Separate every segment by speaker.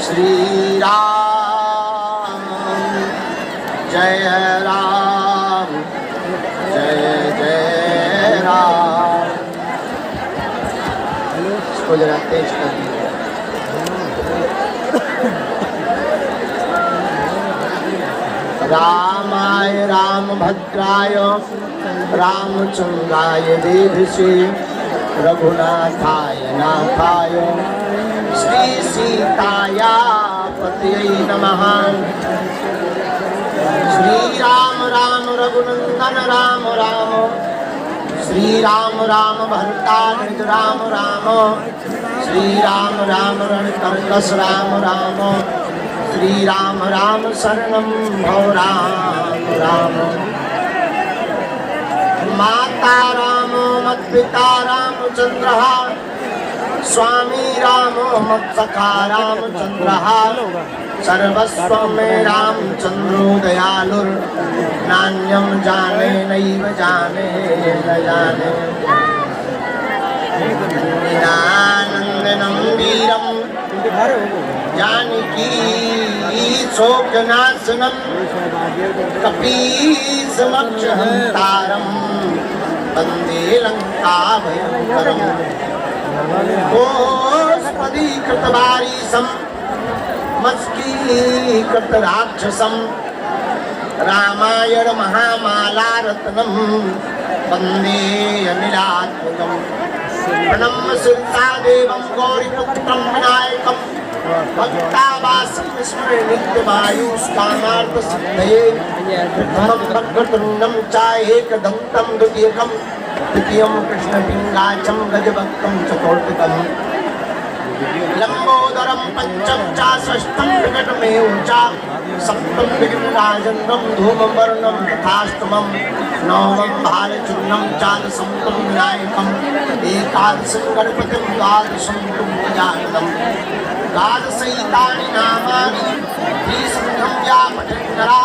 Speaker 1: श्री राम जय राम जय जय राम। इसको जरा तेज कर दीजिए। रामाय रामभद्राय रामचंद्राय वेधसे रघुनाथाय नाथाय श्री सीताया पतये नमः। श्री राम राम रघुनंदन राम राम श्री राम राम भरता निज राम राम श्री राम राम रणकर्कश राम राम श्री राम राम शरणं भव राम राम। माता रामो मत्पिता रामचंद्रः स्वामी रामो मत्सखा रामचंद्रः सर्वस्व मे रामचंद्रो दयालुर् नान्यं जाने नैव जाने न जाने। दीनानन्दनं वीरं जानकी शोकनाशनं कपीसमक्षहन्तारं वन्दे लङ्काभयङ्करम्। गोष्पदीकृतवारीशं मत्स्कीकृतराक्षसं रामायण महामालारत्नं वन्दे अनिलात्मजम्। प्रणम्य सिद्धा देवं गौरीपुत्रं विनायकं भक्तावासं स्मरे नित्यमायुष्कामार्थसिद्धये। प्रथमं वक्रतुण्डं च एकदन्तं द्वितीयं तृतीयं कृष्णपिङ्गाचं गजवक्त्रं चतुर्थकम् लंबोदरं पंचम च षष्ठं विकटमेव च सप्तम विघ्नराजेन्द्रं धूमवर्णं तथाष्टमं नवमं भालचूर्णं च दशम तं विनायकम् एकादशं गणपतिं द्वादशं तं गजाननं द्वादशैतानि नामानि त्रिसन्ध्यं या पठेन्नरा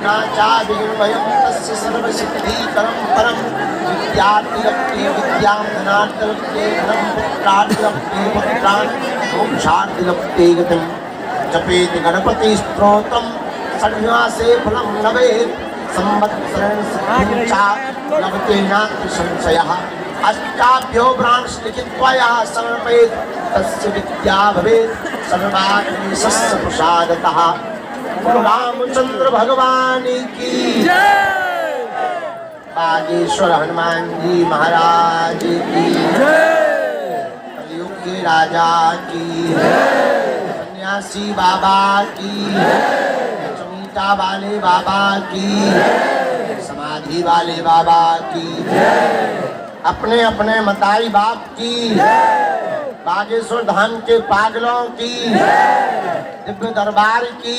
Speaker 1: न चाभिर्भयं तस्य सर्वसिद्धिकरं परं। विद्यार्थीलक्ष्ये विद्यां धनार्थलक्ष्ये धनं पुत्रार्थलक्ष्ये पुत्रान् मोक्षार्थलक्ष्ये गतिं। जपेत् गणपतिस्तोत्रं षड्मासे फलं लभेत् संवत्सरेण सिद्धिं च लभते नात्र संशयः। अष्टाभ्यो ब्राह्मणस्य लिखित्वा यः समर्पयेत् तस्य विद्या भवेत् सर्वाग्निशस्य प्रसादतः। रामचंद्र भगवान की जय। बागेश्वर हनुमान जी महाराज की जय। कलयुग के राजा की जय। सन्यासी बाबा की जय। चमीटा वाले बाबा की जय। समाधि वाले बाबा की जय। अपने अपने मताई बाप की जय। बागेश्वर धाम के पागलों की दिव्य दरबार की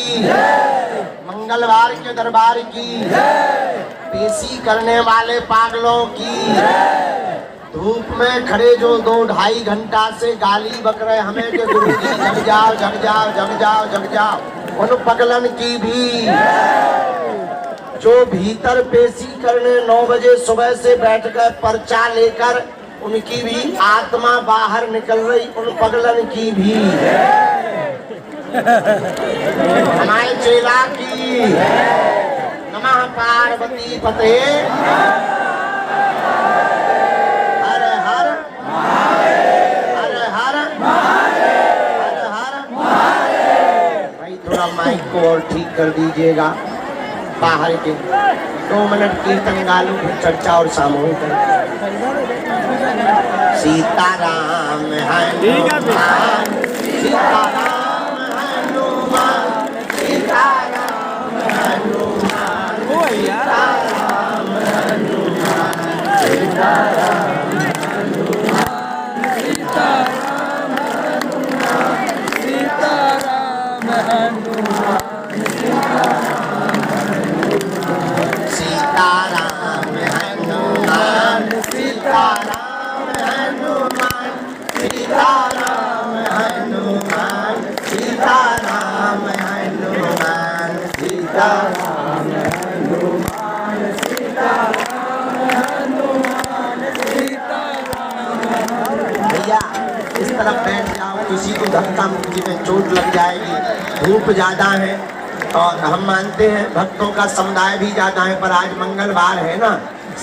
Speaker 1: मंगलवार के दरबार की पेशी करने वाले पागलों की धूप में खड़े जो 2-2.5 घंटा से गाली बक रहे हमें कि गुरुजी जग जाओ जग जाओ जग जाओ जग जाओ, उन पगलन की भी जो भीतर पेशी करने 9 बजे सुबह से बैठकर पर्चा लेकर उनकी भी आत्मा बाहर निकल रही, उन पगलन की भी हमारे चेला की नमः पार्वती पते हर हर हर हर हर हर। भाई थोड़ा माइक को और ठीक कर दीजिएगा, बाहर के 2 मिनट कीर्तन गालू फिर चर्चा और सामूहिक। सीताराम हनुमान सीताराम हनुमान सीताराम हनुमान सीताराम हनुमान सीताराम हनुमान सीताराम हनुमान सीताराम हनुमान सीताराम हनुमान सीताराम हनुमान सीताराम हनुमान सीताराम हनुमान सीताराम हनुमान सीताराम हनुमान सीताराम। भैया इस तरफ बैठ जाओ, किसी को धक्का मुक्की में चोट लग जाएगी, धूप ज़्यादा है और हम मानते हैं भक्तों का समुदाय भी ज़्यादा है, पर आज मंगलवार है ना,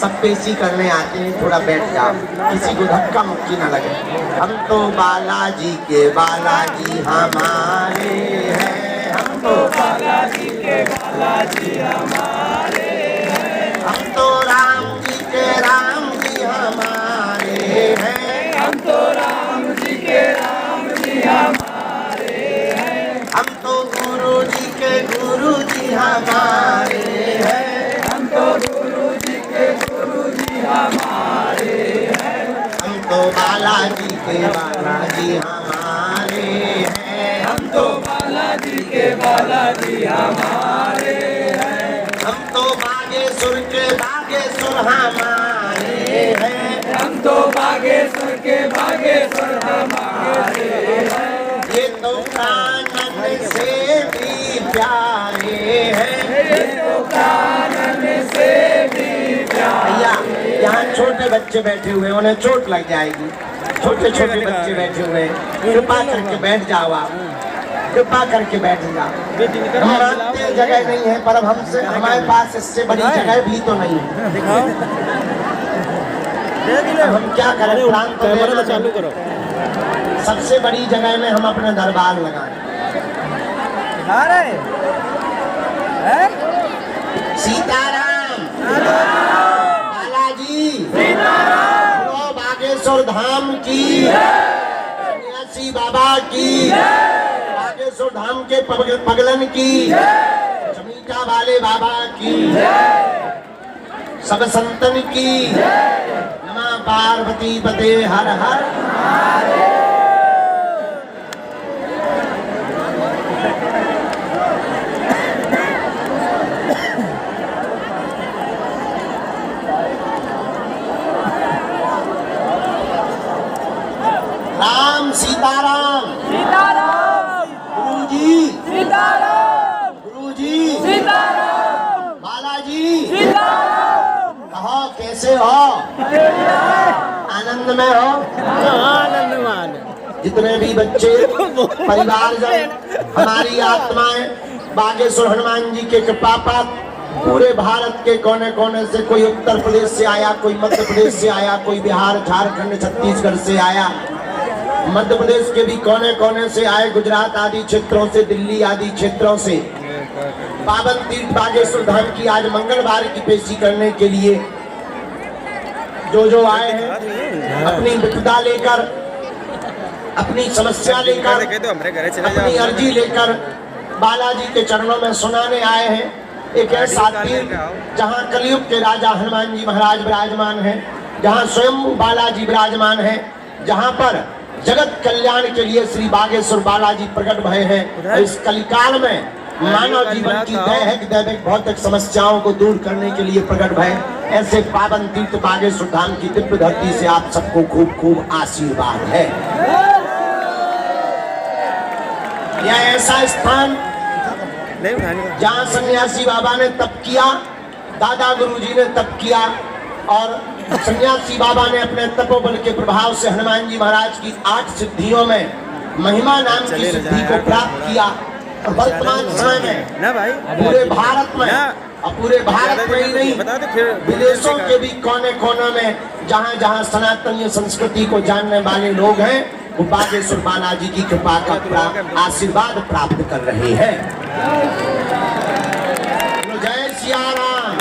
Speaker 1: सब पेशी करने आते हैं, थोड़ा बैठ जाओ, किसी को धक्का मुक्की ना लगे। हम तो बालाजी के बालाजी हमारे हैं, हम तो बालाजी के बालाजी हमारे हैं, हम तो राम जी के राम जी हमारे हैं, हम तो राम जी के राम जी हमारे हैं, हम तो गुरु जी के गुरु जी हमारे हैं, हम तो गुरु जी के गुरु जी हमारे हैं, हम तो बालाजी के बालाजी हमारे हैं, हम तो बालाजी के बालाजी हमारे हैं, हम तो बागेश्वर के बागेश्वर हमारे हैं, हम तो बागेश्वर के बागेश्वर हमारे हैं, ये तो कानन से भी प्यारे हैं, ये तो कानन से भी प्यारे। भैया यहाँ छोटे बच्चे बैठे हुए, उन्हें चोट लग जाएगी, छोटे छोटे बच्चे बैठे हुए, कृपा करके बैठ जाओ, आप कृपा करके बैठ जाओ। हम मानते हैं जगह नहीं है, पर अब हमसे हमारे पास इससे बड़ी जगह भी तो नहीं है, हम क्या करें, प्लान तो चालू करो। सबसे बड़ी जगह में हम अपना दरबार लगाएं। सीताराम बालाजी बोलो, बागेश्वर धाम की, सन्यासी बाबा की, बागेश्वर धाम के पगलन की, चमीटा वाले बाबा की, सब संतन की, नमः पार्वती पते हर हर। राम सीताराम, सीताराम गुरुजी, सीताराम गुरुजी, सीताराम बालाजी, सीताराम। कहो कैसे हो? आनंद में हो? आनंदमान। जितने भी बच्चे परिवारजन, हमारी आत्माएं बागेश्वर हनुमान जी के कृपा पात्र, पूरे भारत के कोने कोने से, कोई उत्तर प्रदेश से आया, कोई मध्य प्रदेश से आया, कोई बिहार झारखंड छत्तीसगढ़ से आया, मध्य प्रदेश के भी कोने कोने से आए, गुजरात आदि क्षेत्रों से, दिल्ली आदि क्षेत्रों से पावन तीर्थ बागेश्वर धाम की आज मंगलवार की पेशी करने के लिए जो आए हैं, अपनी विपदा लेकर, अपनी समस्या लेकर, अपनी अर्जी लेकर बालाजी के चरणों में सुनाने आए हैं। एक ऐसा तीर्थ जहाँ कलयुग के राजा हनुमान जी महाराज विराजमान हैं, जहाँ स्वयं बालाजी विराजमान हैं, जहाँ पर जगत कल्याण के लिए श्री बागेश्वर बालाजी प्रकट भय हैं। इस कलिकाल में मानव जीवन की दैहिक भौतिक समस्याओं को दूर करने के लिए प्रकट भय, ऐसे पावन तीर्थ बागेश्वर धाम की दिव्य धरती से आप सबको खूब खूब आशीर्वाद है। यह ऐसा स्थान जहाँ सन्यासी बाबा ने तप किया, दादा गुरुजी ने तप किया, और सन्यासी बाबा ने अपने तपोबल के प्रभाव से हनुमान जी महाराज की 8 सिद्धियों में महिमा नाम की सिद्धि को प्राप्त किया। और वर्तमान समय में पूरे भारत में, और पूरे भारत में ही नहीं, विदेशों के भी कोने कोने में जहाँ जहाँ सनातनीय संस्कृति को जानने वाले लोग हैं, वो बागेश्वर बालाजी की कृपा का आशीर्वाद प्राप्त कर रहे हैं। जय सिया राम,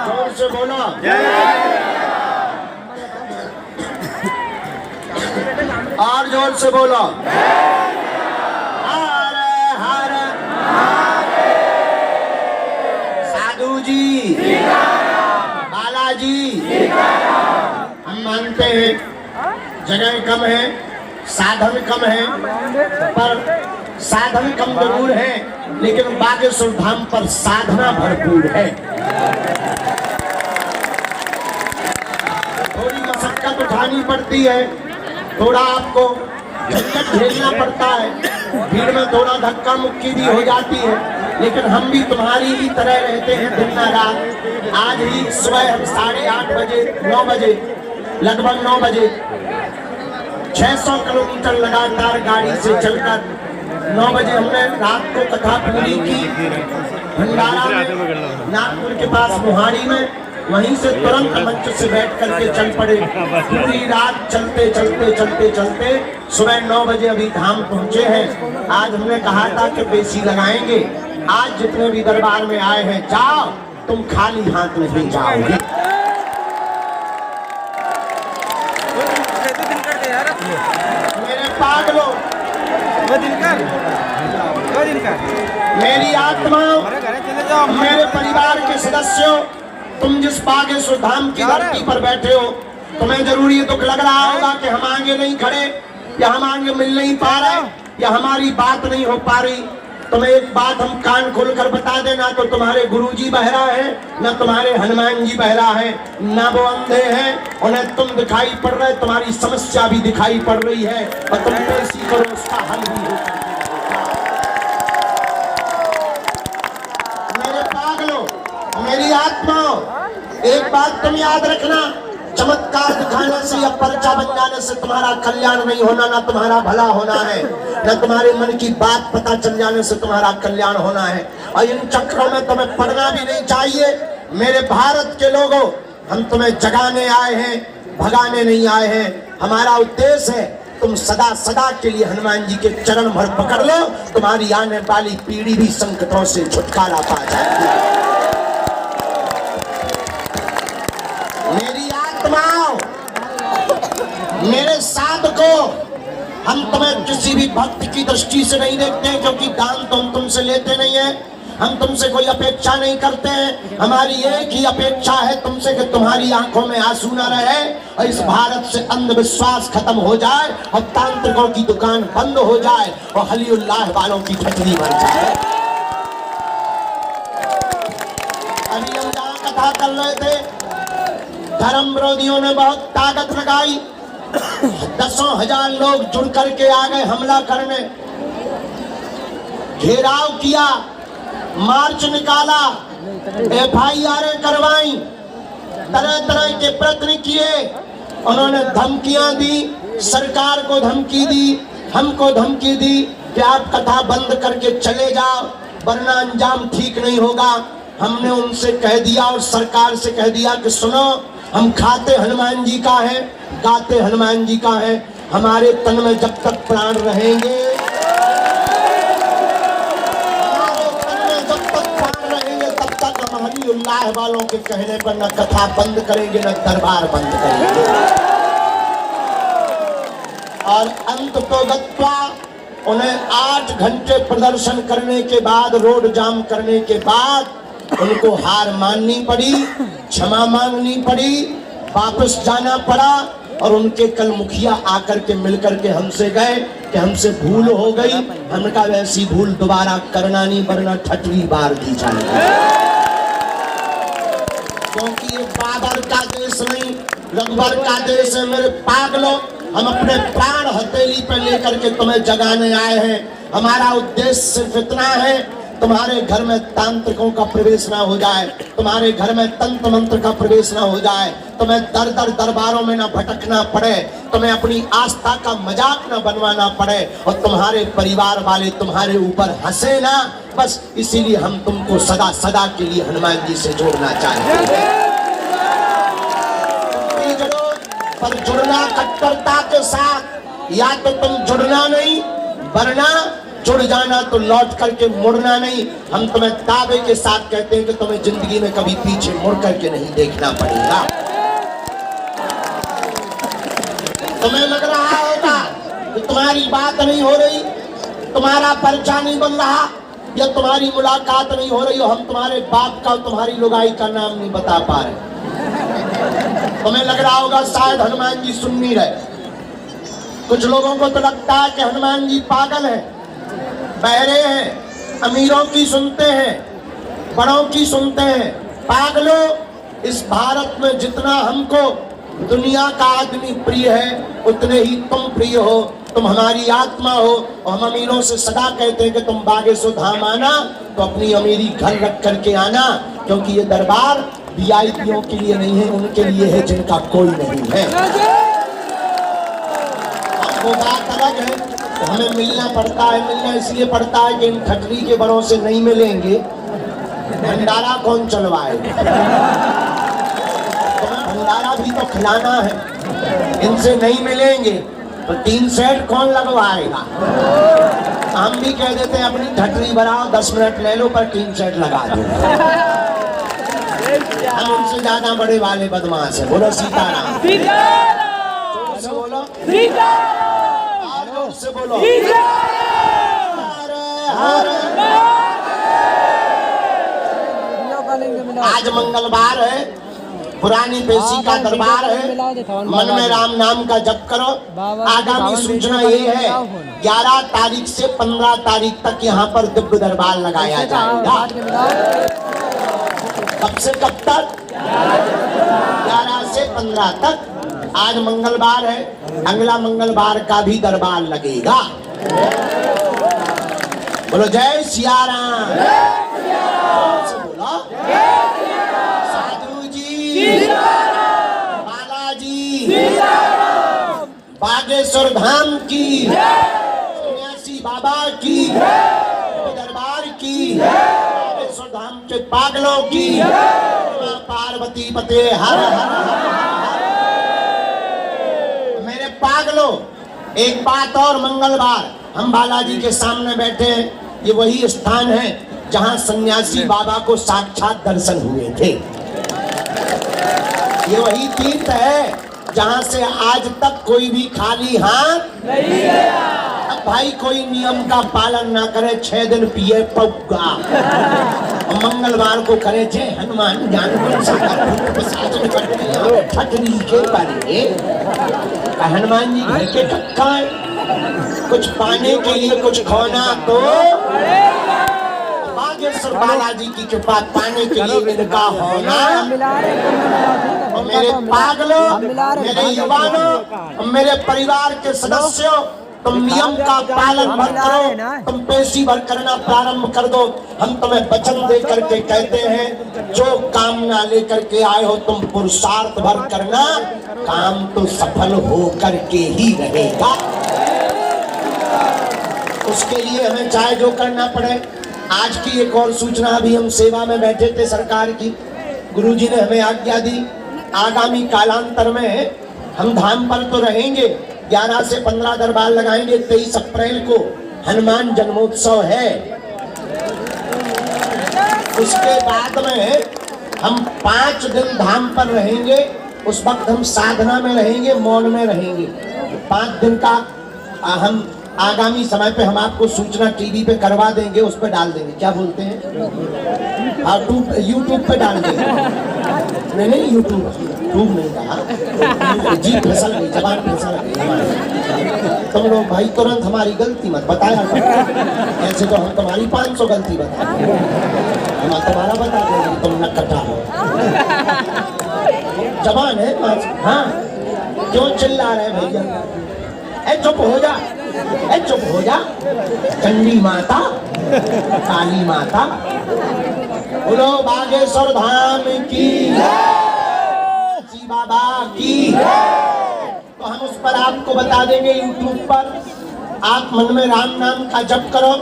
Speaker 1: जोर से बोलो और जोर से बोलो, हर हर साधु जी, बालाजी। हम मानते हैं जगह कम है, साधन कम है, पर साधन कम जरूर है, लेकिन बागेश्वर धाम पर साधना भरपूर है। थोड़ी मशक्कत उठानी पड़ती है, थोड़ा आपको झंझट झेलना पड़ता है, भीड़ में थोड़ा धक्का मुक्की भी हो जाती है, लेकिन हम भी तुम्हारी ही तरह रहते हैं दिन रात। आज ही सुबह हम 8:30 बजे, 9 बजे, लगभग 9 बजे 600 किलोमीटर लगातार गाड़ी से चलकर 9 बजे हमने रात को कथा पूरी की भंडारा में, नागपुर के पास मोहाड़ी में। वहीं से तुरंत मंच से बैठ करके चल पड़े। पूरी रात चलते चलते चलते चलते सुबह 9 बजे अभी धाम पहुंचे हैं। आज हमने कहा था कि बेसी लगाएंगे। आज जितने भी दरबार में आए हैं, जाओ, तुम खाली हाथ नहीं जाओगे। मेरे पागलों, मेरी आत्मा, मेरे परिवार के सदस्यों, तुम जिस बागेश्वर धाम की धरती पर बैठे हो, तुम्हें जरूर ये दुख लग रहा होगा कि हम आगे नहीं खड़े, या हम आगे मिल नहीं पा रहे, या हमारी बात नहीं हो पा रही। तुम्हें एक बात हम कान खोलकर बता देना, तो तुम्हारे गुरुजी बहरा है, न तुम्हारे हनुमान जी बहरा है, न वो अंधे हैं, उन्हें तुम दिखाई पड़ रहे, तुम्हारी समस्या भी दिखाई पड़ रही है, और तुम कैसी करो उसका हल भी हो। मेरे पागलों, मेरी आत्माओं, एक बात तुम याद रखना, चमत्कार दिखाने से या पर्चा बन जाने से तुम्हारा कल्याण नहीं होना, ना तुम्हारा भला होना है, न तुम्हारे मन की बात पता चल जाने से तुम्हारा कल्याण होना है। और इन चक्रों में तुम्हें पड़ना भी नहीं चाहिए। मेरे भारत के लोगों, हम तुम्हें जगाने आए हैं, भगाने नहीं आए हैं। हमारा उद्देश्य है तुम सदा सदा के लिए हनुमान जी के चरण भर पकड़ लो, तुम्हारी आने वाली पीढ़ी भी संकटों से छुटकारा पा जाएगी। मेरी आत्माओं, मेरे साधको, हम तुम्हें किसी भी भक्त की दृष्टि से नहीं देखते, क्योंकि दान तो हम तुमसे लेते नहीं है, हम तुमसे कोई अपेक्षा नहीं करते हैं। हमारी एक ही अपेक्षा है तुमसे कि तुम्हारी आंखों में आंसू न रहे, और इस भारत से अंधविश्वास खत्म हो जाए, और तांत्रिकों की दुकान बंद हो जाए, और हलीउल्लाह वालों की फटरी बन जाए। अभी हम जहाँ कथा कर रहे थे, धर्म विरोधियों ने बहुत ताकत लगाई, 10,000 लोग जुड़ करके आ गए हमला करने, घेराव किया, मार्च निकाला, FIR करवाई, तरह तरह के प्रयत्न किए। उन्होंने धमकियां दी, सरकार को धमकी दी, हमको धमकी दी कि आप कथा बंद करके चले जाओ, वरना अंजाम ठीक नहीं होगा। हमने उनसे कह दिया और सरकार से कह दिया कि सुनो, हम खाते हनुमान जी का है, गाते हनुमान जी का है, हमारे तन में जब तक प्राण रहेंगे, हमारे तन में जब तक प्राण रहेंगे, तब तक हम हलीउल्लाह वालों के कहने पर न कथा बंद करेंगे, न दरबार बंद करेंगे। और अंत तो गत्वा, उन्हें 8 घंटे प्रदर्शन करने के बाद, रोड जाम करने के बाद, उनको हार माननी पड़ी, क्षमा मांगनी पड़ी, वापस जाना पड़ा। और उनके कल मुखिया आकर के मिलकर के हमसे गए कि हमसे भूल हो गई। हमने कहा वैसी भूल दोबारा करना नहीं, वरना ठटवी बार दी जाएगी, क्योंकि ये बाबर का देश नहीं, रघुवर का देश है। मेरे पागलों, हम अपने प्राण हथेली पर लेकर के तुम्हें जगाने आए हैं। हमारा उद्देश्य सिर्फ इतना है, तुम्हारे घर में तांत्रिकों का प्रवेश ना हो जाए, तुम्हारे घर में तंत्र मंत्र का प्रवेश ना हो जाए, तुम्हें दर दर दरबारों में ना भटकना पड़े, तुम्हें अपनी आस्था का मजाक ना बनवाना पड़े, और तुम्हारे परिवार वाले तुम्हारे ऊपर हंसे ना। बस इसीलिए हम तुमको सदा सदा के लिए हनुमान जी से जोड़ना चाहते हैं। पर जुड़ना कट्टरता के साथ, या तो तुम जुड़ना नहीं, वरना जुड़ जाना तो लौट करके मुड़ना नहीं। हम तुम्हें दावे के साथ कहते हैं कि तुम्हें जिंदगी में कभी पीछे मुड़ करके नहीं देखना पड़ेगा। तुम्हें लग रहा होगा कि तुम्हारी बात नहीं हो रही, तुम्हारा पर्चा नहीं बन रहा, या तुम्हारी मुलाकात नहीं हो रही, हो हम तुम्हारे बाप का, तुम्हारी लुगाई का नाम नहीं बता पा रहे। तुम्हें लग रहा होगा शायद हनुमान जी सुन नहीं रहे। कुछ लोगों को तो लगता है कि हनुमान जी पागल है, बहरे हैं, अमीरों की सुनते हैं, बड़ों की सुनते हैं। पागलों, इस भारत में जितना हमको दुनिया का आदमी प्रिय है, उतने ही तुम प्रिय हो, तुम हमारी आत्मा हो। और हम अमीरों से सदा कहते हैं कि तुम बागेश्वर धाम आना तो अपनी अमीरी घर रख करके आना, क्योंकि ये दरबार वीआईपीओं के लिए नहीं है, उनके लिए है जिनका कोई नहीं है। हम वो बात अलग है, तो हमें मिलना पड़ता है। मिलना इसलिए पड़ता है कि इन खटरी के बड़ों से नहीं मिलेंगे, भंडारा कौन चलवाए? तुम्हें भंडारा भी तो खिलाना है। इनसे नहीं मिलेंगे तो टीन सेट कौन लगवाएगा? हम भी कह देते हैं अपनी ठटरी बनाओ, 10 मिनट ले लो, पर टीन सेट लगा दो। हम उनसे ज्यादा बड़े वाले बदमाश है। बोलो सीताराम। जोर से बोलो, और जोर से बोलो, आज मंगलवार है, पुरानी पेशी का दरबार है। मन में राम नाम का जप करो। आगामी सूचना ये है, 11 तारीख से 15 तारीख तक यहाँ पर दिव्य दरबार लगाया जाएगा। कब से कब तक? 11 से 15 तक। आज मंगलवार है, अगला मंगलवार का भी दरबार लगेगा। बोलो जय सिया राम। बोलो साधु जी, बालाजी, बागेश्वर धाम की, सन्यासी बाबा की, दरबार की, बागेश्वर धाम के पागलों की, पार्वती पते हर हर। मेरे पागलों, एक बात और, मंगलवार हम बालाजी के सामने बैठे हैं। ये वही स्थान है जहां सन्यासी बाबा को साक्षात दर्शन हुए थे। ये वही तीर्थ है जहां से आज तक कोई भी खाली हाथ नहीं गया। अब भाई कोई नियम का पालन ना करे, 6 दिन पिए पौगा, मंगलवार को करे जय हनुमान ज्ञान गुण सागर प्रसाद ठटरी के बारे। हनुमान जी घर के कक्का है, कुछ पाने के लिए कुछ खोना तो बागेश्वर बालाजी की कृपा पाने के लिए इनका होना। और मेरे पागलों, मेरे युवानों, मेरे परिवार के सदस्यों, तुम नियम का पालन मत करो, तुम पेशी भर करना प्रारंभ कर दो। हम तुम्हें वचन दे करके कहते हैं, जो कामना लेकर के आए हो तुम पुरुषार्थ भर करना, काम तो सफल हो करके ही रहेगा। उसके लिए हमें चाहे जो करना पड़े। आज की एक और सूचना, अभी हम सेवा में बैठे थे सरकार की, गुरुजी ने हमें आज्ञा दी, आगामी कालांतर में हम धाम पर तो रहेंगे, 11 से 15 दरबार लगाएंगे। 23 अप्रैल को हनुमान जन्मोत्सव है। उसके बाद में हम 5 दिन धाम पर रहेंगे। उस वक्त हम साधना में रहेंगे, मौन में रहेंगे। 5 दिन का हम आगामी समय पे हम आपको सूचना टीवी पे करवा देंगे, उस पे डाल देंगे। क्या बोलते हैं? हाँ, यूट्यूब पे डाल देंगे। नहीं यूट्यूब नहीं कहा, जी फिसल गई, जबान फिसल गई। तुम लोग भाई तुरंत हमारी गलती मत बताया करो। ऐसे तो हम तुम्हारी 500 गलती बताएंगे, हम तुम्हारा बता देंगे तुम न कटा हो। जबान है। हाँ, क्यों चिल्ला रहे भैया? चुप हो जा, चुप हो जा। चंडी माता, काली माता, बोलो बागेश्वर धाम की, बाबा की। तो हम उस पर आपको बता देंगे यूट्यूब पर। आप मन में राम नाम का जप करो।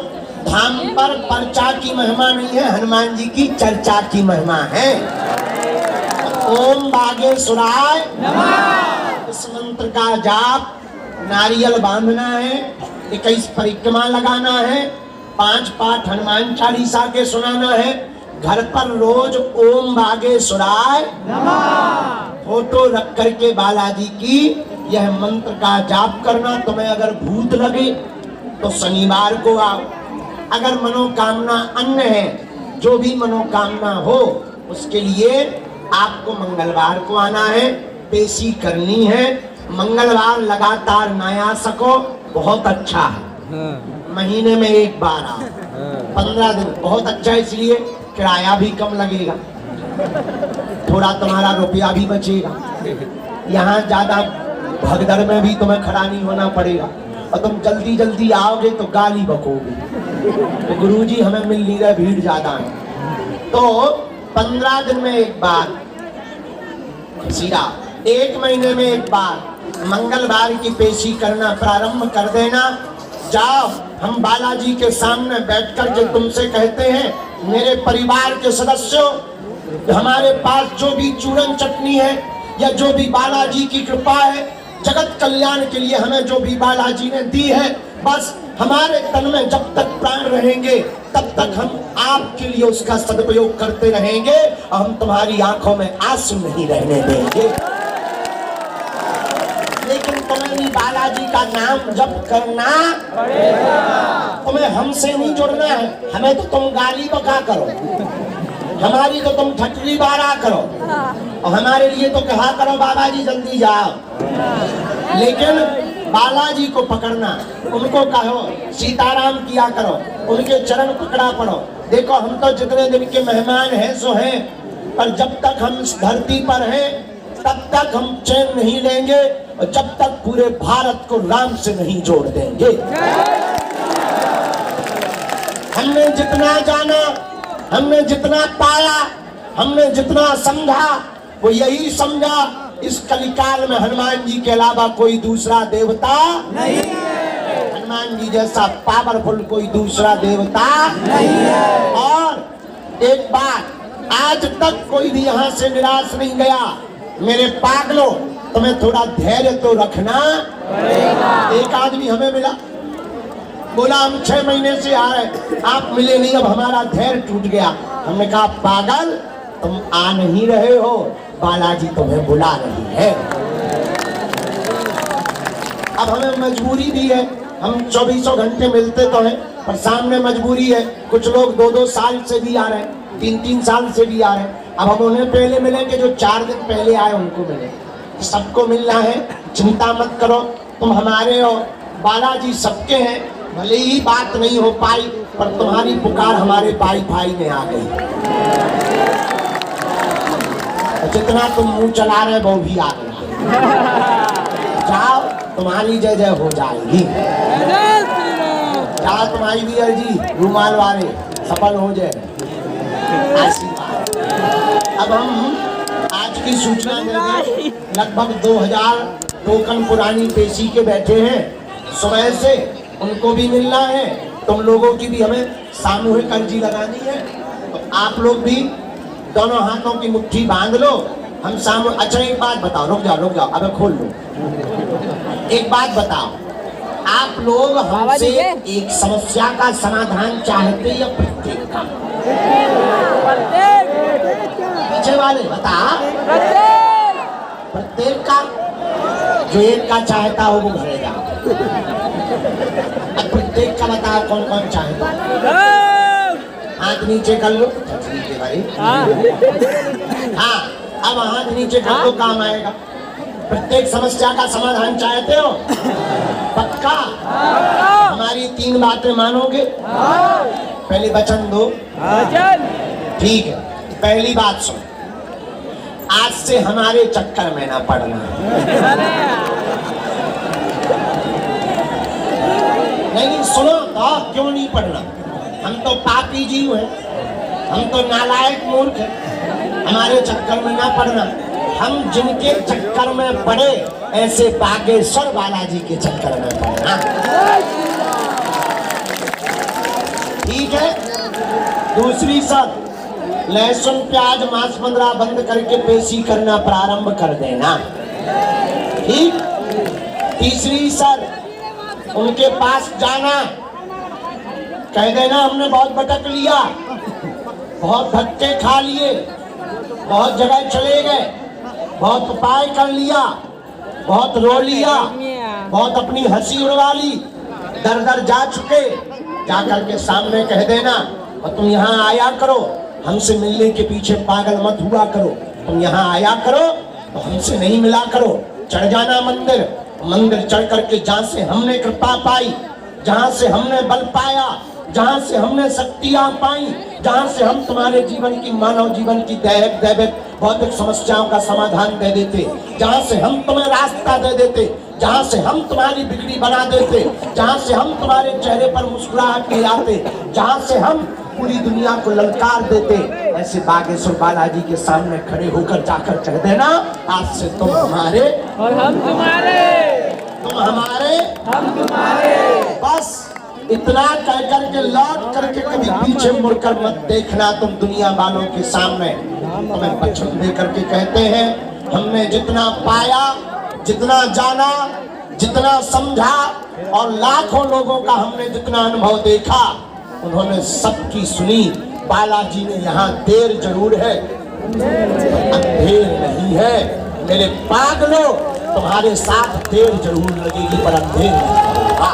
Speaker 1: धाम पर पर्चा की महिमा नहीं है, हनुमान जी की चर्चा की महिमा है। ओम बागेश्वराय नमः। इस मंत्र का जाप, नारियल बांधना है, 21 परिक्रमा लगाना है, 5 पाठ हनुमान चालीसा के सुनाना है। घर पर रोज ओम बागेश्वराय नमः फोटो रख करके बालाजी की यह मंत्र का जाप करना। तुम्हें अगर भूत लगे तो शनिवार को आओ। अगर मनोकामना अन्य है, जो भी मनोकामना हो, उसके लिए आपको मंगलवार को आना है, पेशी करनी है। मंगलवार लगातार ना आ सको बहुत अच्छा है, महीने में एक बार आओ। 15 दिन बहुत अच्छा, इसलिए किराया भी कम लगेगा, थोड़ा तुम्हारा रुपया भी बचेगा। यहाँ ज्यादा भगदड़ में भी तुम्हें खड़ा नहीं होना पड़ेगा, और तुम जल्दी जल्दी आओगे तो गाली बकोगे। तो गुरुजी हमें मिल नहीं रहे, भीड़ ज्यादा है। तो 15 दिन में एक बार सीधा, 1 महीने में एक बार मंगलवार की पेशी करना प्रारंभ कर देना। जाओ, हम बालाजी के सामने बैठकर के तुमसे कहते हैं, मेरे परिवार के सदस्यों, हमारे पास जो भी चूरन चटनी है या जो भी बालाजी की कृपा है, जगत कल्याण के लिए हमें जो भी बालाजी ने दी है, बस हमारे तन में जब तक प्राण रहेंगे तब तक हम आपके लिए उसका सदुपयोग करते रहेंगे और हम तुम्हारी आंखों में आंसू नहीं रहने देंगे। लेकिन तुम्हें भी बालाजी का नाम जप करना पड़ेगा। तुम्हें हमसे नहीं जुड़ना है, हमें तो तुम गाली बका करो, हमारी तो तुम ठटरी बारा करो और हमारे लिए तो कहा करो बाबा जी जल्दी जाओ। लेकिन बालाजी को पकड़ना, उनको कहो सीताराम किया करो, उनके चरण पकड़ा पड़ो। देखो, हम तो जितने दिन के मेहमान हैं सो हैं, पर जब तक हम इस धरती पर हैं तब तक हम चैन नहीं लेंगे और जब तक पूरे भारत को राम से नहीं जोड़ देंगे। हमने जितना जाना, हमने जितना पाया, हमने जितना समझा, वो यही समझा इस कलिकाल में हनुमान जी के अलावा कोई दूसरा देवता नहीं है। हनुमान जी जैसा पावरफुल कोई दूसरा देवता नहीं है। और एक बात, आज तक कोई भी यहाँ से निराश नहीं गया। मेरे पागलों, तुम्हें थोड़ा धैर्य तो रखना पड़ेगा। एक आदमी हमें मिला, बोला हम 6 महीने से आ रहे, आप मिले नहीं, अब हमारा धैर्य टूट गया। हमने कहा पागल, तुम आ नहीं रहे हो, बालाजी तुम्हें बुला रही है। अब हमें मजबूरी भी है, हम 24 घंटे मिलते तो हैं, पर सामने मजबूरी है। कुछ लोग 2-2 साल से भी आ रहे हैं, 3-3 साल से भी आ रहे हैं। अब हम उन्हें पहले मिलेंगे जो 4 दिन पहले आए, उनको मिले। सबको मिलना है, चिंता मत करो, तुम हमारे हो, बालाजी सबके हैं। भले ही बात नहीं हो पाई, पर तुम्हारी पुकार हमारे वाईफाई में आ गई। जितना तुम मुंह चला रहे वो भी आ गया। जाओ, तुम्हारी जय जय हो जाएगी। जाओ, तुम्हारी भी अर्जी रुमाल वाले सफल हो जाए, आशीर्वाद। अब हम आज की सूचना देंगे, लगभग 2000 टोकन पुरानी पेशी के बैठे हैं। सुबह से उनको भी मिलना है, तुम लोगों की भी हमें सामूहिक अर्जी लगानी है। तो आप लोग भी दोनों हाथों की मुट्ठी बांध लो, हम सामूहिक। अच्छा, एक बात बताओ, रुक जाओ, अबे खोल लो। एक बात बताओ, आप लोग हमसे एक समस्या का समाधान चाहते या प्रत्येक का? पीछे वाले बता, प्रत्येक का। जो एक का चाहता हो वो भरेगा। अब प्रत्येक का बताओ, कौन कौन चाहता? हाथ नीचे कर लो। ठीक है भाई, हाँ, अब हाथ नीचे कर लो, काम आएगा। प्रत्येक समस्या का समाधान चाहते हो? पक्का? हमारी 3 बातें मानोगे? पहले वचन दो। ठीक है, पहली बात सुन, आज से हमारे चक्कर में ना पड़ना। नहीं, सुनो तो, क्यों नहीं पड़ना? हम तो पापी जीव हैं, हम तो नालायक मूर्ख हैं, हमारे चक्कर में ना पड़ना। हम जिनके चक्कर में पड़े, ऐसे बागेश्वर बालाजी के चक्कर में पड़ना। ठीक है? दूसरी शर्त, लहसुन प्याज मांस मंद्रा बंद करके पेशी करना प्रारंभ कर देना। ठीक? तीसरी शर्त, उनके पास जाना, कह देना हमने बहुत भटक लिया, बहुत धक्के खा लिए, बहुत जगह चले गए, बहुत उपाय कर लिया, बहुत रो लिया, बहुत अपनी हंसी उड़वा ली, दर दर जा चुके, जाकर के सामने कह देना। और तुम यहाँ आया करो, हमसे मिलने के पीछे पागल मत हुआ करो, तुम यहाँ आया करो तो हमसे नहीं मिला करो। चढ़ जाना मंदिर, मंदिर चढ़ करके जहाँ से हमने कृपा पाई, जहाँ से हमने बल पाया, जहाँ से हमने शक्तियाँ पाई, जहाँ से हम तुम्हारे जीवन की, मानव जीवन की दैविक भौतिक समस्याओं का समाधान दे देते, जहाँ से हम तुम्हें रास्ता दे देते, जहाँ से हम तुम्हारी बिगड़ी बना देते, जहाँ से हम तुम्हारे चेहरे पर मुस्कुराहट ले आते, जहाँ से हम पूरी दुनिया को ललकार देते, ऐसे बागेश्वर बालाजी के सामने खड़े होकर जाकर कह देना, आज से तुम हमारे
Speaker 2: और हम तुम्हारे,
Speaker 1: तुम हमारे
Speaker 2: हम तुम्हारे।
Speaker 1: बस इतना कहकर के लौट करके कभी पीछे मुड़कर मत देखना तुम दुनिया वालों के सामने। हमें बचन दे करके कहते हैं, हमने जितना पाया, जितना जाना, जितना समझा और लाखों लोगों का हमने जितना अनुभव देखा, उन्होंने सबकी सुनी। बालाजी ने यहाँ देर जरूर है, अंधेर नहीं है। मेरे पागलों, तुम्हारे साथ देर जरूर लगेगी पर अंधेर नहीं होगा।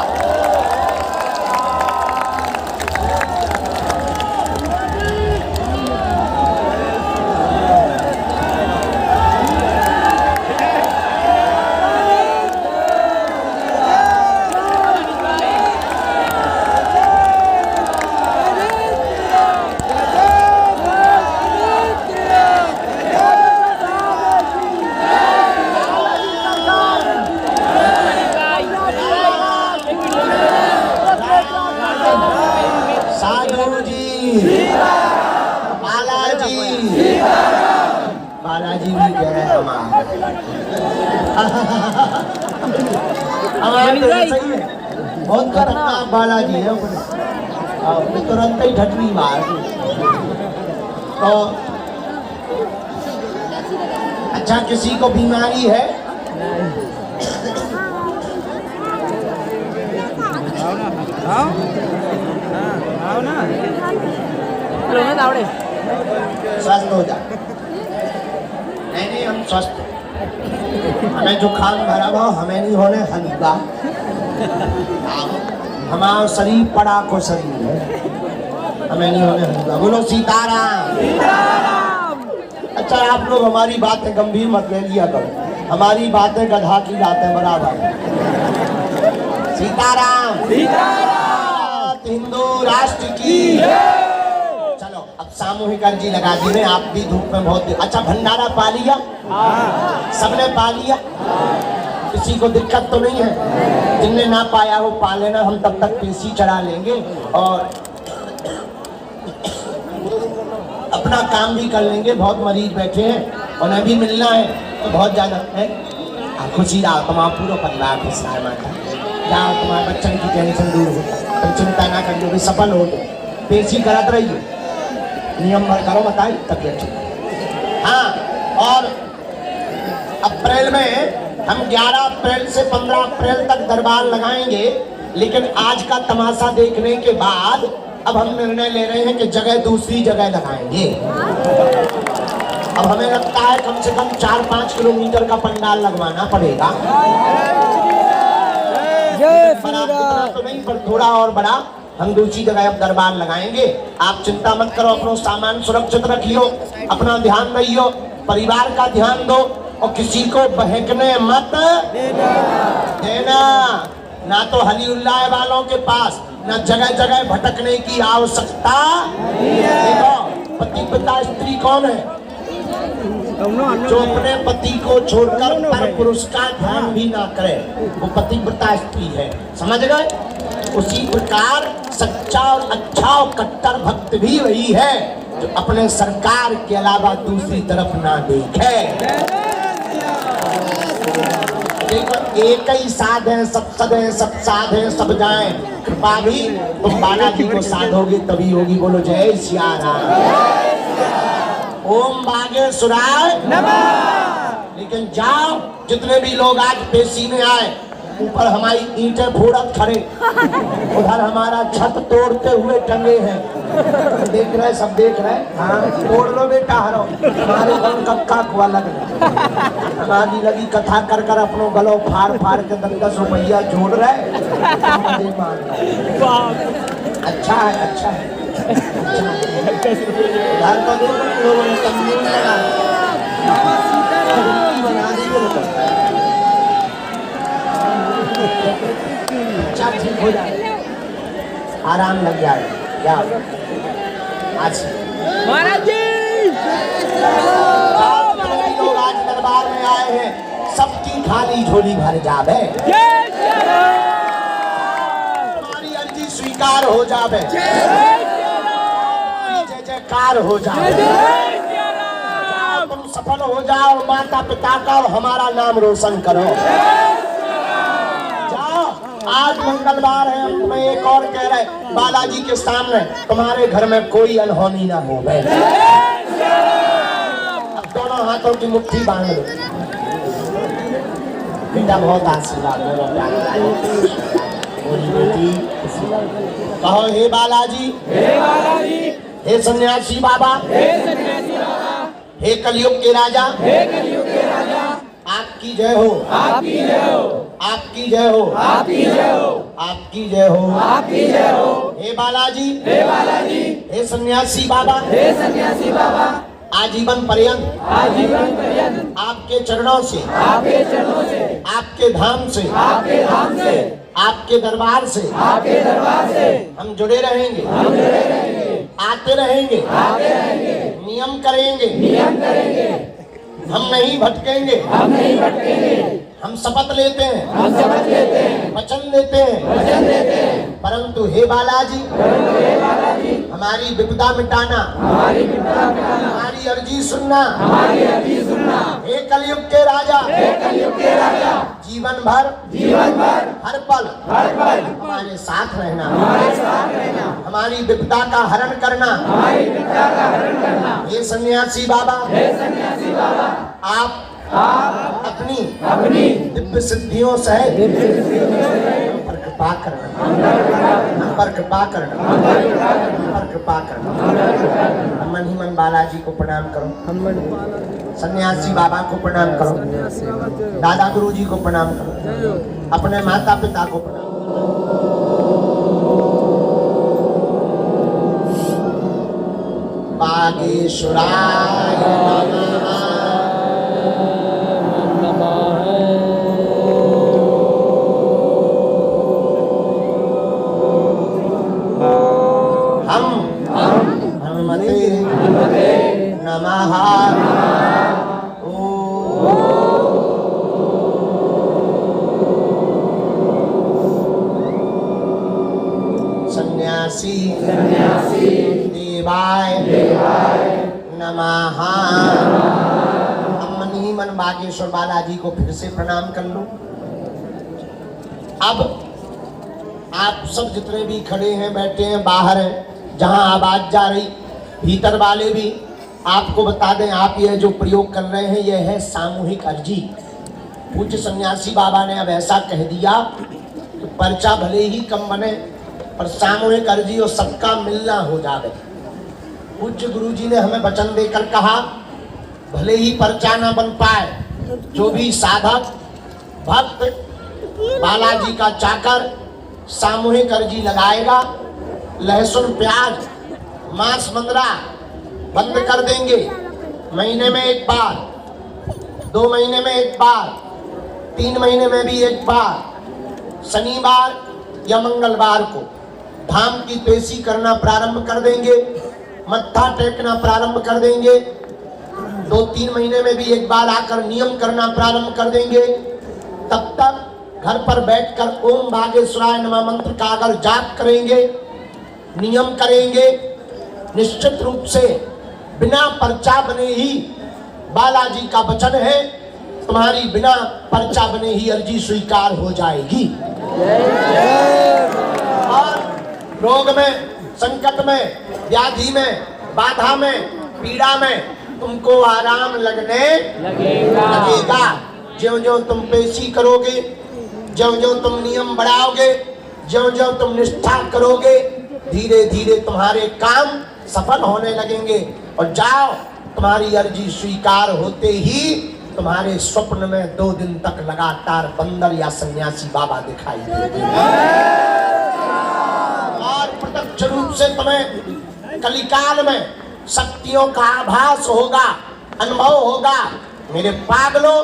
Speaker 1: बालाजी भी कह रहे हैं हमारे सही है, बहुत खतरनाक बालाजी है। तुरंत ही ढटनी मार तो अच्छा, किसी को बीमारी है? स्वस्थ हो जाए। नहीं, हम स्वस्थ, हमें जुकाम भरा हुआ, हमें नहीं होने हल्का। हमारा शरीर पड़ा को शरीर है, हमें नहीं होने हल्का। बोलो सीताराम। अच्छा, आप लोग हमारी बातें गंभीर मत ले लिया करो, हमारी बातें गधा की बातें बराबर। सीताराम। हिंदू राष्ट्र की। चलो अब सामूहिक अर्जी लगा दी है, आप भी धूप में बहुत। अच्छा, भंडारा पा लिया? सबने पा लिया? किसी को दिक्कत तो नहीं है? जिनने ना पाया वो पा लेना, हम तब तक पेशी चढ़ा लेंगे और अपना काम भी कर लेंगे। बहुत मरीज बैठे हैं, उन्हें भी मिलना है तो बहुत ज्यादा है। खुशी रहा, तुम्हारा पूरा परिवार खुश रहा माता। जाओ, तुम्हारे बच्चन की टेंशन दूर हो, तुम चिंता ना करिए, भी सफल हो गए। पेशी करत रहिए, नियम भर करो, बताइए तबियत ठीक। हाँ, और अप्रैल में हम 11 अप्रैल से 15 अप्रैल तक दरबार लगाएंगे, लेकिन आज का तमाशा देखने के बाद अब हम निर्णय ले रहे हैं कि जगह दूसरी जगह लगाएंगे। अब हमें लगता है कम से कम 4-5 किलोमीटर का पंडाल लगवाना पड़ेगा। तो नहीं, पर थोड़ा और बड़ा हम दूसरी जगह अब दरबार लगाएंगे। आप चिंता मत करो, अपना सामान सुरक्षित रखियो, अपना ध्यान रखियो, परिवार का ध्यान दो और किसी को बहकने मत देना। ना तो हलीउल्लाह वालों के पास ना जगह जगह भटकने की आवश्यकता। देखो, पति पिता स्त्री कौन है? जो अपने पति को छोड़कर पर पुरुष का ध्यान भी ना करे, वो पतिव्रता स्त्री है। समझ गए? उसी प्रकार सच्चा और अच्छा और कट्टर भक्त भी वही है जो अपने सरकार के अलावा दूसरी तरफ ना देखे। देखो, एक ही साध है, सब सद है, सब साध है, सब जाए। कृपा भी तुम बालाजी को साधोगे तभी होगी। बोलो जय सिया राम। ओम बागेश्वराय नमः। लेकिन जाओ, जितने भी लोग आज पेशी में आए, ऊपर हमारी ईंटें फोड़त खड़े, उधर हमारा छत तोड़ते हुए टंगे हैं। देख रहे, सब देख रहे। हाँ, तोड़ लो बेटा, हरो हमारे घर कक्का कुआ लग रहा। हमारी लगी कथा कर कर अपनों गलो फाड़ फाड़ के 10-10 रुपया जोड़ रहे। अच्छा है, अच्छा है, घर को देखो, लोगों ने तंबू लगा बना दी। अच्छा, ठीक हो जाए, आराम लग जाए। क्या आज
Speaker 2: महाराज जी
Speaker 1: लोग आज दरबार में आए हैं, सबकी खाली झोली भर जावे, हमारी अर्जी स्वीकार हो जावे। जयकार हो जाए। जाओ, तुम सफल हो जाओ, माता पिता का और हमारा नाम रोशन करो। जाओ, आज मंगलवार है, हम तुम्हें एक और कह रहे, बालाजी के सामने तुम्हारे घर में कोई अनहोनी ना हो। अब दोनों हाथों की मुट्ठी बांध लो। बेटा बहुत आशीर्वाद बेटी, कहो हे बालाजी, हे सन्यासी बाबा, हे कलयुग के राजा, आपकी जय हो, आपकी जय हो, आपकी जय हो, आपकी जय हो, आपकी जय हो, आपकी जय हो। हे बालाजी, हे बालाजी, हे सन्यासी बाबा, हे सन्यासी बाबा, आजीवन पर्यंत, आजीवन पर्यंत आपके चरणों से, आपके चरणों से, आपके धाम से, आपके धाम से, आपके दरबार से, आपके दरबार से हम जुड़े रहेंगे, हम जुड़े रहेंगे, आते रहेंगे, आते रहेंगे, नियम करेंगे, नियम करेंगे, हम नहीं भटकेंगे, हम नहीं भटकेंगे। हम शपथ लेते हैं, हम शपथ लेते हैं, वचन देते हैं, वचन देते हैं। परंतु हे बालाजी, हमारी विपदा मिटाना, हमारी विपदा मिटाना, हमारी अर्जी सुनना, हमारी अर्जी सुनना। हे कलयुग के राजा, हे कलयुग के राजा, जीवन भर, जीवन भर, हर पल हमारे साथ रहना, हमारे साथ रहना, हमारी विपदा का हरण करना, हमारी विपदा का हरण करना। हे सन्यासी बाबा, हे सन्यासी बाबा, आप अपनी दिव्य सिद्धियों से हम पर कृपा करना, हम पर कृपा करना, हम पर कृपा करना। मन ही मन बालाजी को प्रणाम करो, सन्यासी बाबा को प्रणाम करो, दादा गुरुजी को प्रणाम करो, अपने माता पिता को प्रणाम करो। बागेश्वराय नमः। नमः। सन्यासी देवाय नमः। हम मन ही मन बागेश्वर बालाजी को फिर से प्रणाम कर लो। अब आप सब जितने भी खड़े हैं, बैठे हैं, बाहर हैं, जहां आवाज जा रही, भीतर वाले भी आपको बता दें, आप यह जो प्रयोग कर रहे हैं यह है सामूहिक अर्जी। पूज्य सन्यासी बाबा ने अब ऐसा कह दिया कि पर्चा भले ही कम बने पर सामूहिक अर्जी और सबका मिलना हो जाए। पूज्य गुरुजी ने हमें वचन देकर कहा, भले ही पर्चा ना बन पाए, जो भी साधक भक्त बालाजी का चाकर सामूहिक अर्जी लगाएगा, लहसुन प्याज मांस मंदरा बंद कर देंगे। महीने में एक बार, 2 महीने में एक बार, 3 महीने में भी एक बार, शनिवार या मंगलवार को धाम की पेशी करना प्रारंभ कर देंगे, मत्था टेकना प्रारंभ कर देंगे। 2-3 महीने में भी एक बार आकर नियम करना प्रारंभ कर देंगे। तब तक घर पर बैठकर ओम बागेश्वराय नमः मंत्र का अगर जाप करेंगे, नियम करेंगे, निश्चित रूप से बिना पर्चा बने ही, बालाजी का वचन है, तुम्हारी बिना पर्चा बने ही अर्जी स्वीकार हो जाएगी। और रोग में, संकट में, व्याधि में, बाधा में, पीड़ा में तुमको आराम लगने लगेगा। ज्यों-ज्यों तुम पेशी करोगे, ज्यों-ज्यों तुम नियम बढ़ाओगे, ज्यों-ज्यों तुम निष्ठा करोगे, धीरे धीरे तुम्हारे काम सफल होने लगेंगे। और जाओ, तुम्हारी अर्जी स्वीकार होते ही तुम्हारे स्वप्न में 2 दिन तक लगातार बंदर या सन्यासी बाबा दिखाई देंगे और प्रत्यक्ष रूप से तुम्हें कलिकाल में शक्तियों का आभास होगा, अनुभव होगा। मेरे पागलों,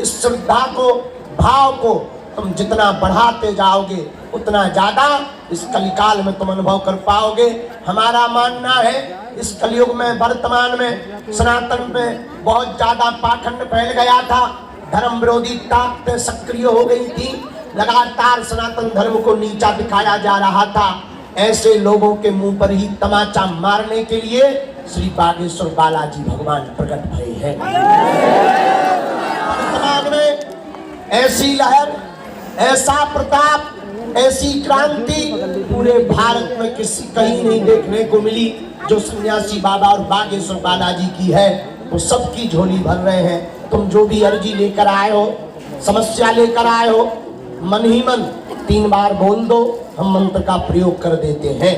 Speaker 1: इस श्रद्धा को, भाव को तुम जितना बढ़ाते जाओगे उतना ज्यादा इस कलिकाल में तुम अनुभव कर पाओगे। हमारा मानना है इस कलयुग में, वर्तमान में, सनातन में बहुत ज्यादा पाखंड फैल गया था, धर्म विरोधी ताकतें सक्रिय हो गई थी, लगातार सनातन धर्म को नीचा दिखाया जा रहा था। ऐसे लोगों के मुंह पर ही तमाचा मारने के लिए श्री बागेश्वर बालाजी भगवान प्रकट भये हैं। वर्तमान में ऐसी लहर, ऐसा प्रताप, ऐसी क्रांति पूरे भारत में किसी कहीं नहीं देखने को मिली जो सन्यासी बाबा और बागेश्वर बालाजी की है। वो सबकी झोली भर रहे हैं। तुम जो भी अर्जी लेकर आए हो, समस्या लेकर आए हो, मन ही मन 3 बार बोल दो, हम मंत्र का प्रयोग कर देते हैं।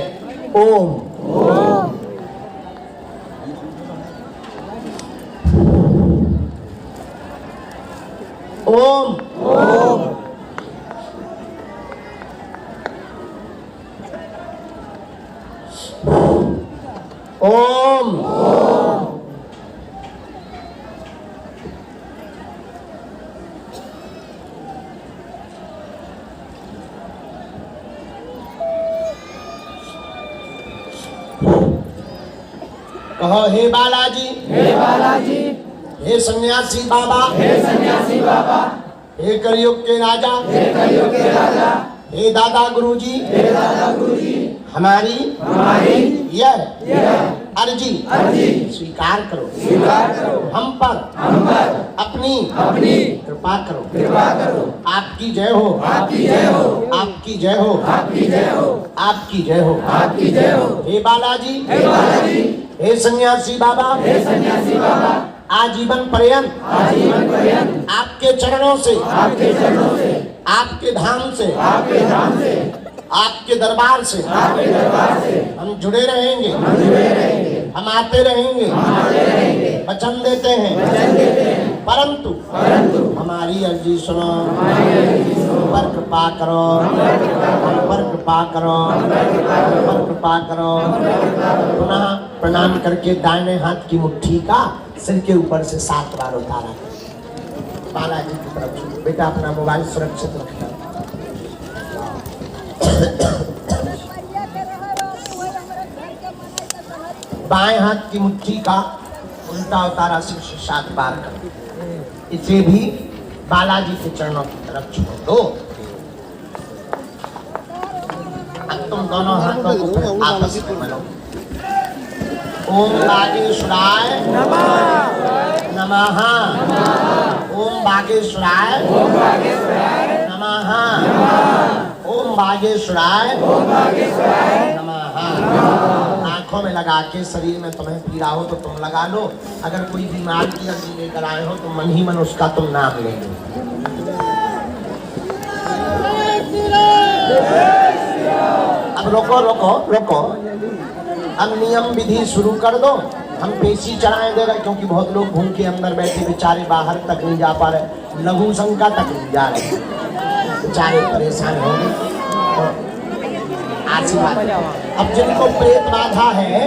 Speaker 1: ओम ओम ओम ओम ओम कहो हे बालाजी,
Speaker 2: हे बालाजी,
Speaker 1: हे सन्यासी बाबा,
Speaker 2: हे सन्यासी बाबा,
Speaker 1: हे कलयुग के राजा,
Speaker 2: हे कलयुग के राजा,
Speaker 1: हे दादा गुरुजी,
Speaker 2: हे दादा गुरुजी,
Speaker 1: हमारी यह अर्जी स्वीकार करो, हम पर अपनी कृपा करो। आपकी जय हो, आपकी जय हो, आपकी जय हो, आपकी जय हो, आपकी जय हो, आपकी जय हो। हे बालाजी, हे सन्यासी बाबा, आजीवन पर्यंत आपके चरणों से, आपके धाम से, आपके दरबार से हम जुड़े रहेंगे, हम आते रहेंगे, वचन देते हैं। परंतु हमारी अर्जी सुनो, पर कृपा करो, पर कृपा करो, पर कृपा करो। पुनः प्रणाम करके दाहिने हाथ की मुट्ठी का सिर के ऊपर से 7 बार उतारा। बालाजी की तरफ से बेटा अपना मोबाइल सुरक्षित रखना। बाएं हाथ की मुट्ठी का उल्टा उतारा सिर से 7 बार कर इसे भी बालाजी के चरणों की तरफ छोड़ दो। अब तुम दोनों हाथों को आपस में मिलो। ओम बागेश्वराय नमः, ओम बागेश्वराय नमः, ओम बागेश्वराय नमः। आंखों में लगा के शरीर में तुम्हें पीड़ा हो तो तुम लगा लो। अगर कोई बीमार की अर्जी लेकर आए हो तो मन ही मन उसका तुम नाम ले लो। अब रोको रोको रोको, अब नियम विधि शुरू कर दो। हम पेशी चढ़ाए दे रहे क्योंकि बहुत लोग घूम के अंदर बैठे बेचारे बाहर तक नहीं जा पा रहे, लघु शंका तक नहीं जा रहे, बेचारे परेशान होंगे। आशीर्वाद। अब जिनको प्रेत बाधा है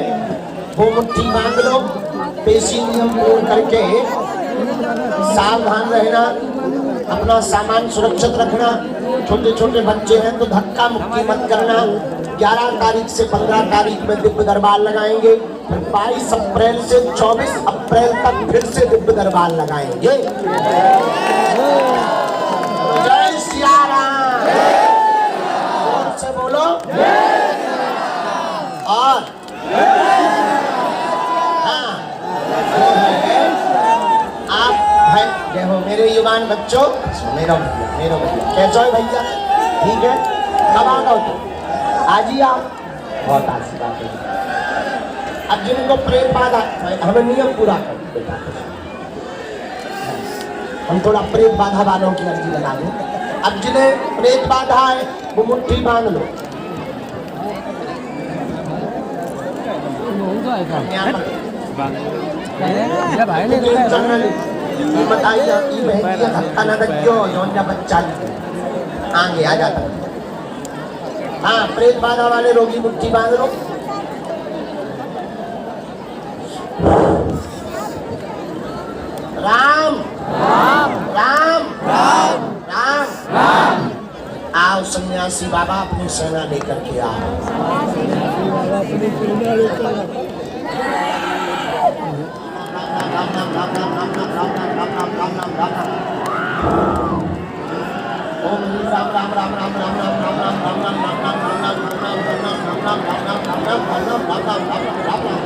Speaker 1: वो मुट्ठी बांध लो, पेशी नियम पूर्ण करके सावधान रहना, अपना सामान सुरक्षित रखना। छोटे छोटे बच्चे हैं तो धक्का मुक्की मत करना। 11 तारीख से 15 तारीख में दिव्य दरबार लगाएंगे, फिर 22 अप्रैल से 24 अप्रैल तक फिर से दिव्य दरबार लगाएंगे। जय सिया राम, जोर से बोलो। और हाँ, आप भाई जय हो मेरे युवान बच्चों। मेरा भैया कैसा है भैया? ठीक है, कब आ गए तुम? आज ही आप, बहुत आशीर्वाद है। अब जिनको प्रेम बाधा, हमें नियम पूरा कर बेटा। हम थोड़ा प्रेम बाधा वालों की अर्जी लगा दें। अब जिन्हें प्रेम बाधा है वो मुट्ठी बांध लो। धक्का न दो, बच्चा आगे आ जाता। हाँ, प्रेत बाधा वाले रोगी मुट्ठी बांध लो। राम राम राम राम राम राम। आओ सन्यासी बाबा, अपनी सेना लेकर के आओ। ओम राम राम राम राम राम राम राम राम राम राम राम राम राम राम राम राम राम राम राम राम राम राम राम राम राम राम राम राम राम